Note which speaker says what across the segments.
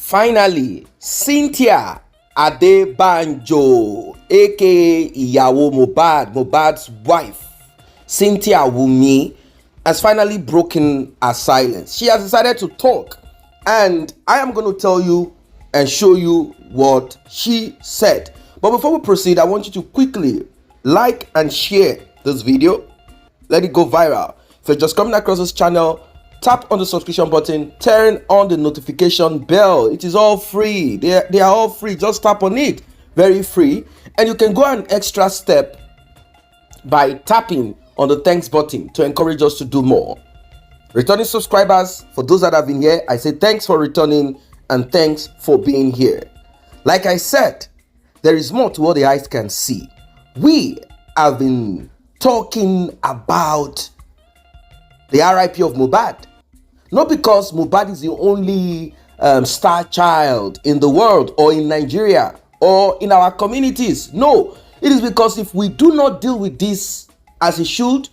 Speaker 1: Finally, Cynthia Adebanjo, aka Ìyàwó Mohbad's wife, Cynthia Wunmi, has finally broken her silence. She has decided to talk, and I am going to tell you and show you what she said. But before we proceed, I want you to quickly like and share this video. Let it go viral. If you're just coming across this channel, tap on the subscription button, turn on the notification bell. It is all free. They are all free. Just tap on it. Very free. And you can go an extra step by tapping on the thanks button to encourage us to do more. Returning subscribers, for those that have been here, I say thanks for returning and thanks for being here. Like I said, there is more to what the eyes can see. We have been talking about the RIP of Mohbad. Not because Mohbad is the only star child in the world or in Nigeria or in our communities. No, it is because if we do not deal with this as it should,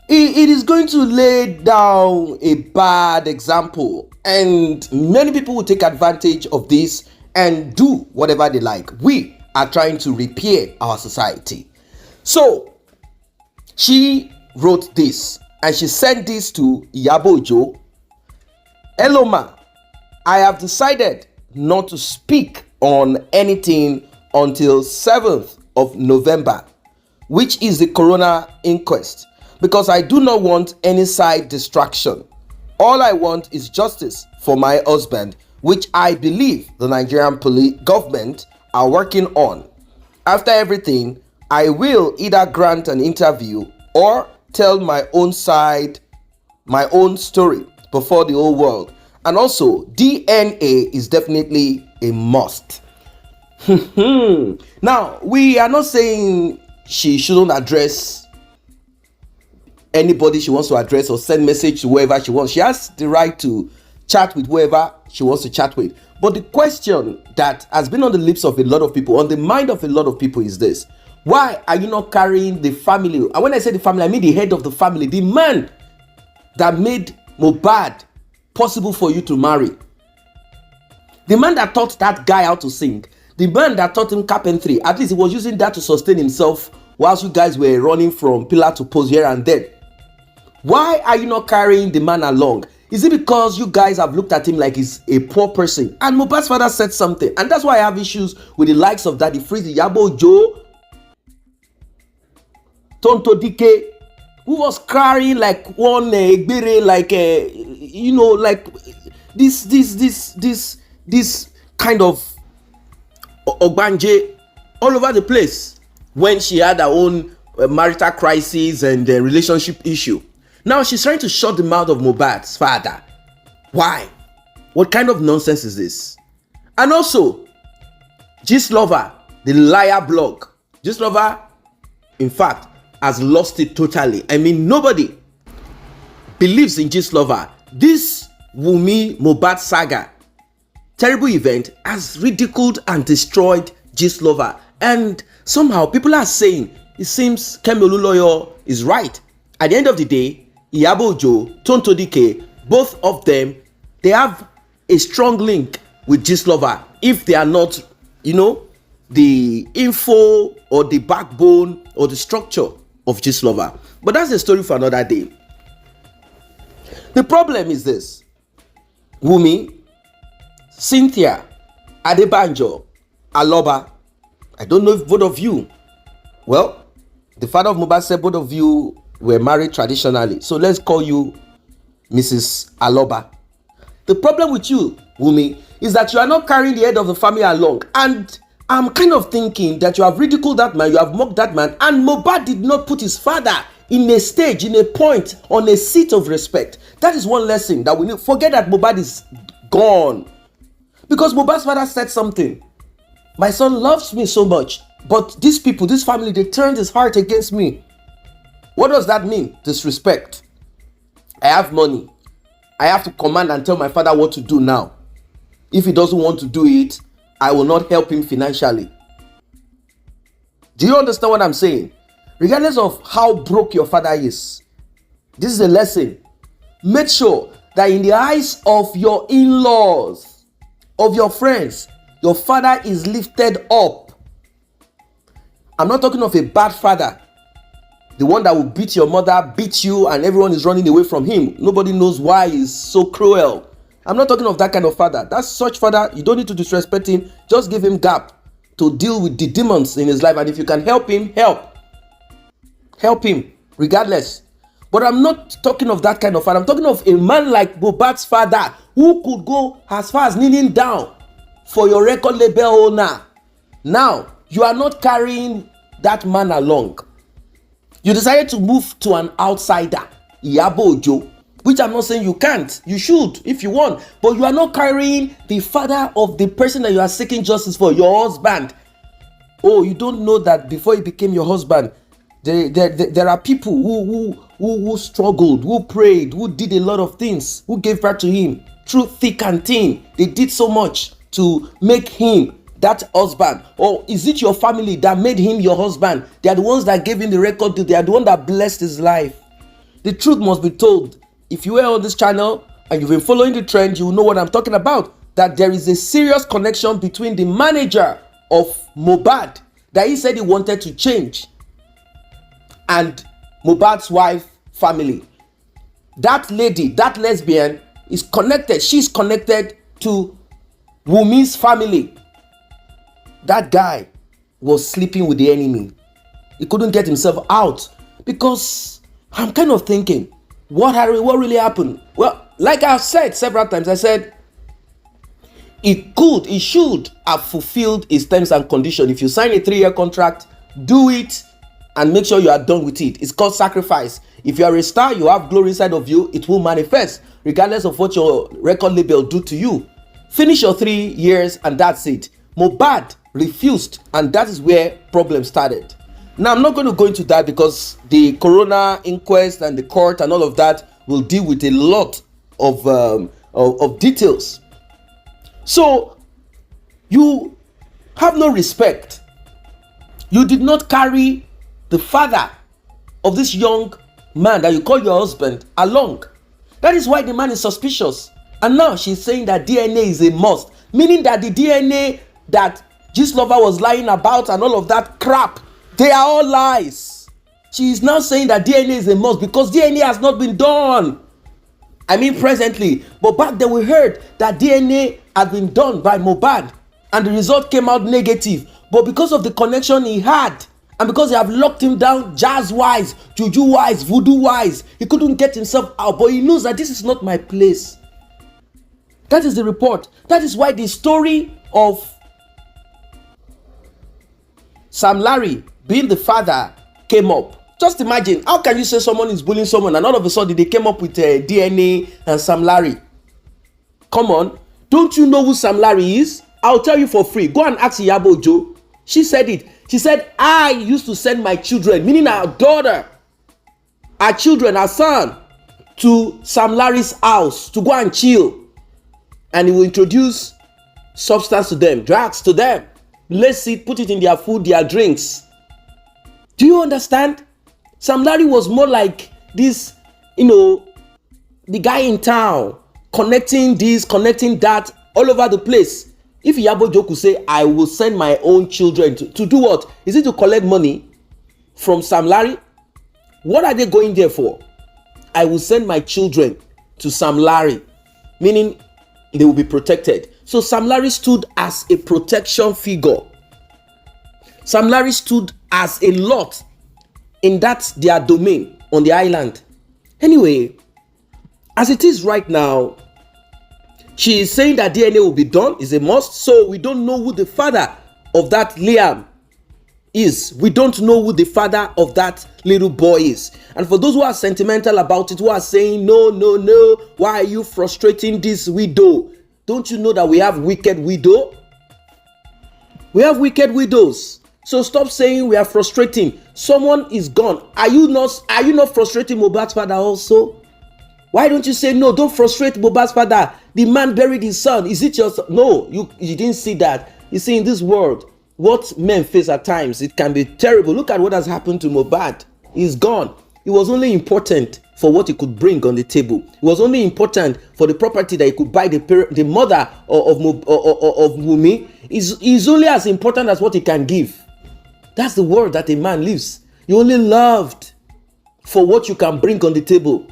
Speaker 1: it is going to lay down a bad example, and many people will take advantage of this and do whatever they like. We are trying to repair our society. So she wrote this and she sent this to Iyabo Ojo. Hello ma, I have decided not to speak on anything until 7th of November, which is the corona inquest, because I do not want any side distraction. All I want is justice for my husband, which I believe the Nigerian government are working on. After everything, I will either grant an interview or tell my own side, my own story before the whole world. And also, DNA is definitely a must. Now, we are not saying she shouldn't address anybody she wants to address or send message to whoever she wants. She has the right to chat with whoever she wants to chat with. But the question that has been on the lips of a lot of people, on the mind of a lot of people, is this: why are you not carrying the family? And when I say the family, I mean the head of the family, the man that made Mohbad possible for you to marry, the man that taught that guy how to sing, the man that taught him carpentry. At least he was using that to sustain himself whilst you guys were running from pillar to post here and there. Why are you not carrying the man along? Is it because you guys have looked at him like he's a poor person? And Mohbad's father said something, and that's why I have issues with the likes of Daddy Freeze, Iyabo Ojo, Tonto Dike, who was crying like one egbere, like like this kind of ogbanje all over the place when she had her own marital crisis and relationship issue. Now she's trying to shut the mouth of Mohbad's father. Why? What kind of nonsense is this? And also, Gistlover, the liar blog. Gistlover, in fact, has lost it totally. I mean, nobody believes in Gistlover. This Wunmi Mohbad saga, terrible event, has ridiculed and destroyed Gistlover. And somehow people are saying it seems Kemi Olunloyo is right. At the end of the day, Iyabo Ojo, Tonto Dike, both of them, they have a strong link with Gistlover. If they are not, the info or the backbone or the structure of Gistlover. But that's a story for another day. The problem is this: Wunmi, Cynthia Adebanjo, Aloba. I don't know if both of you, well, the father of Mohbad said both of you were married traditionally. So let's call you Mrs. Aloba. The problem with you, Wunmi, is that you are not carrying the head of the family along. And I'm kind of thinking that you have ridiculed that man, you have mocked that man, and Mohbad did not put his father in a stage, in a point, on a seat of respect. That is one lesson that we need. Forget that Mohbad is gone. Because Mohbad's father said something. My son loves me so much, but these people, this family, they turned his heart against me. What does that mean? Disrespect. I have money. I have to command and tell my father what to do now. If he doesn't want to do it, I will not help him financially. Do you understand what I'm saying? Regardless of how broke your father is, this is a lesson. Make sure that in the eyes of your in-laws, of your friends, your father is lifted up. I'm not talking of a bad father, the one that will beat your mother, beat you, and everyone is running away from him. Nobody knows why he's so cruel. I'm not talking of that kind of father. That's such father, you don't need to disrespect him. Just give him gap to deal with the demons in his life. And if you can help him, help him regardless. But I'm not talking of that kind of father. I'm talking of a man like Mohbad's father, who could go as far as kneeling down for your record label owner. Now, you are not carrying that man along. You decided to move to an outsider, Iyabo Ojo, which I'm not saying you can't. You should if you want. But you are not carrying the father of the person that you are seeking justice for, your husband. Oh, you don't know that before he became your husband, there are people who struggled, who prayed, who did a lot of things, who gave birth to him through thick and thin. They did so much to make him that husband. Or is it your family that made him your husband? They are the ones that gave him the record deal. They are the one that blessed his life. The truth must be told. If you were on this channel and you've been following the trend, you will know what I'm talking about. That there is a serious connection between the manager of Mohbad that he said he wanted to change and Mohbad's wife family. That lady, that lesbian is connected. She's connected to Wunmi's family. That guy was sleeping with the enemy. He couldn't get himself out because I'm kind of thinking, what really happened? Well, like I've said several times, I said it should have fulfilled its terms and conditions. If you sign a 3-year contract, do it and make sure you are done with it. It's called sacrifice. If you are a star, you have glory inside of you, it will manifest regardless of what your record label do to you. Finish your 3 years and that's it. Mohbad refused, and that is where problems started. Now, I'm not going to go into that because the corona inquest and the court and all of that will deal with a lot of details. So, you have no respect. You did not carry the father of this young man that you call your husband along. That is why the man is suspicious. And now she's saying that DNA is a must, meaning that the DNA that Gistlover was lying about and all of that crap, they are all lies. She is now saying that DNA is a must because DNA has not been done. I mean presently. But back then we heard that DNA had been done by Mohbad and the result came out negative. But because of the connection he had and because they have locked him down jazz-wise, juju-wise, voodoo-wise, he couldn't get himself out. But he knows that this is not my place. That is the report. That is why the story of Sam Larry being the father came up. Just imagine, how can you say someone is bullying someone and all of a sudden they came up with DNA and Sam Larry? Come on. Don't you know who Sam Larry is? I'll tell you for free. Go and ask Iyabo Ojo. She said it. She said, I used to send my children, meaning our daughter, our children, our son, to Sam Larry's house to go and chill. And he will introduce substance to them, drugs to them. Lace it, put it in their food, their drinks. Do you understand? Sam Larry was more like this, the guy in town, connecting this, connecting that, all over the place. If Iyabo Ojo could say, I will send my own children to do what? Is it to collect money from Sam Larry? What are they going there for? I will send my children to Sam Larry, meaning they will be protected. So Sam Larry stood as a protection figure. Sam Larry stood as a lot in that their domain on the island. Anyway, as it is right now, she is saying that DNA will be done, is a must. So we don't know who the father of that Liam is. We don't know who the father of that little boy is. And for those who are sentimental about it, who are saying, no, why are you frustrating this widow? Don't you know that we have wicked widow? We have wicked widows. So stop saying we are frustrating. Someone is gone. Are you not frustrating Mohbad's father also? Why don't you say, no, don't frustrate Mohbad's father. The man buried his son. Is it your son? No, you didn't see that. You see, in this world, what men face at times, it can be terrible. Look at what has happened to Mohbad. He's gone. It was only important for what he could bring on the table. It was only important for the property that he could buy the mother of Wunmi. Is only as important as what he can give. That's the world that a man lives. You're only loved for what you can bring on the table.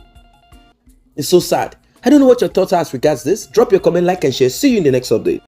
Speaker 1: It's so sad. I don't know what your thoughts are as regards this. Drop your comment, like, and share. See you in the next update.